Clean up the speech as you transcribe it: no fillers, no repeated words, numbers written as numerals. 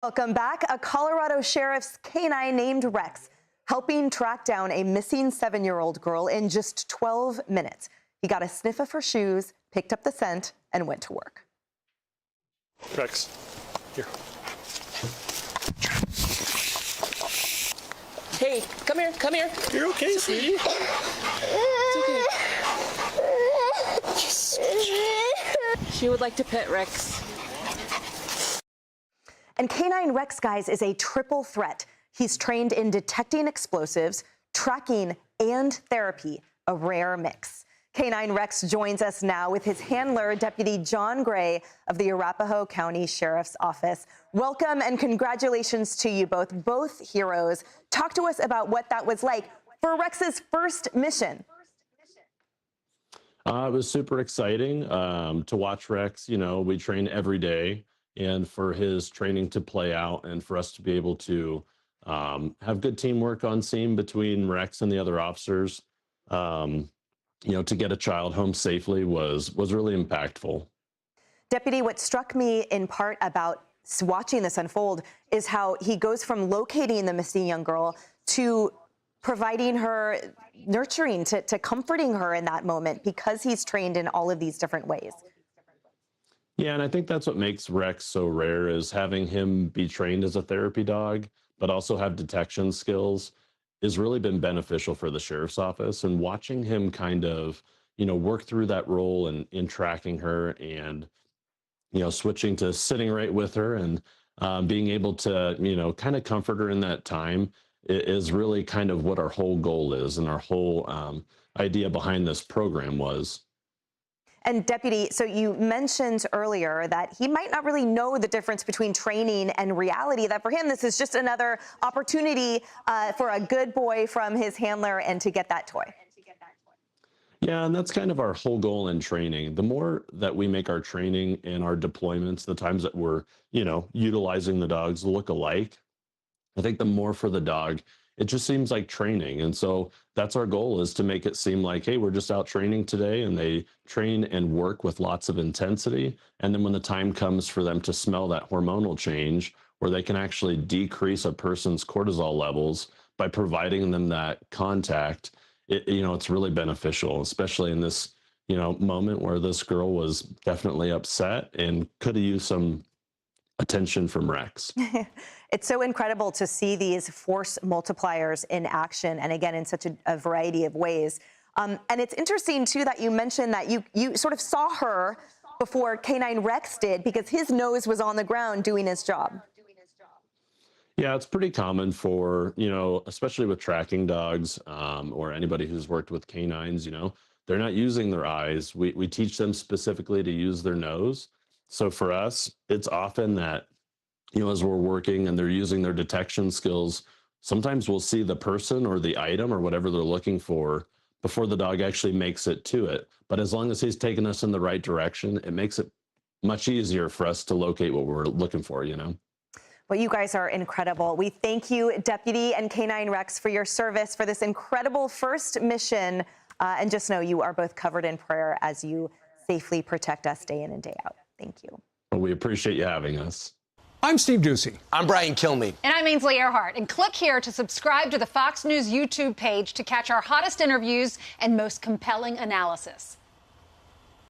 Welcome back. A Colorado sheriff's K9 named Rex helping track down a missing 7-year-old girl in just 12 minutes. He got a sniff of her shoes, picked up the scent, and went to work. Rex, here. Hey, come here, come here. You're okay, sweetie. It's okay. She would like to pet Rex. And K9 Rex, guys, is a triple threat. He's trained in detecting explosives, tracking, and therapy, a rare mix. K9 Rex joins us now with his handler, Deputy John Gray of the Arapahoe County Sheriff's Office. Welcome and congratulations to you both heroes. Talk to us about what that was like for Rex's first mission. It was super exciting to watch Rex. You know, we train every day, and for his training to play out and for us to be able to have good teamwork on scene between Rex and the other officers, you know, to get a child home safely was really impactful. Deputy, what struck me in part about watching this unfold is how he goes from locating the missing young girl to providing her nurturing, to comforting her in that moment, because he's trained in all of these different ways. Yeah, and I think that's what makes Rex so rare, is having him be trained as a therapy dog, but also have detection skills, has really been beneficial for the sheriff's office. And watching him kind of, you know, work through that role and in tracking her and, you know, switching to sitting right with her and being able to, you know, kind of comfort her in that time is really kind of what our whole goal is, and our whole idea behind this program was. And Deputy, so you mentioned earlier that he might not really know the difference between training and reality, that for him this is just another opportunity for a good boy from his handler and to get that toy. Yeah, and that's kind of our whole goal in training. The more that we make our training and our deployments, the times that we're, you know, utilizing the dogs look alike, I think the more for the dog, it just seems like training. And so that's our goal, is to make it seem like, hey, we're just out training today, and they train and work with lots of intensity. And then when the time comes for them to smell that hormonal change, where they can actually decrease a person's cortisol levels by providing them that contact, you know, it's really beneficial, especially in this, you know, moment where this girl was definitely upset and could have used some attention from Rex. It's so incredible to see these force multipliers in action, and again, in such a variety of ways. And it's interesting, too, that you mentioned that you sort of saw her before K9 Rex did, because his nose was on the ground doing his job. Yeah, it's pretty common for, you know, especially with tracking dogs or anybody who's worked with canines, you know, they're not using their eyes. We teach them specifically to use their nose. So for us, it's often that, you know, as we're working and they're using their detection skills, sometimes we'll see the person or the item or whatever they're looking for before the dog actually makes it to it. But as long as he's taking us in the right direction, it makes it much easier for us to locate what we're looking for, you know? Well, you guys are incredible. We thank you, Deputy and K9 Rex, for your service, for this incredible first mission. And just know you are both covered in prayer as you safely protect us day in and day out. Thank you. Well, we appreciate you having us. I'm Steve Ducey. I'm Brian Kilmeade. And I'm Ainsley Earhart. And click here to subscribe to the Fox News YouTube page to catch our hottest interviews and most compelling analysis.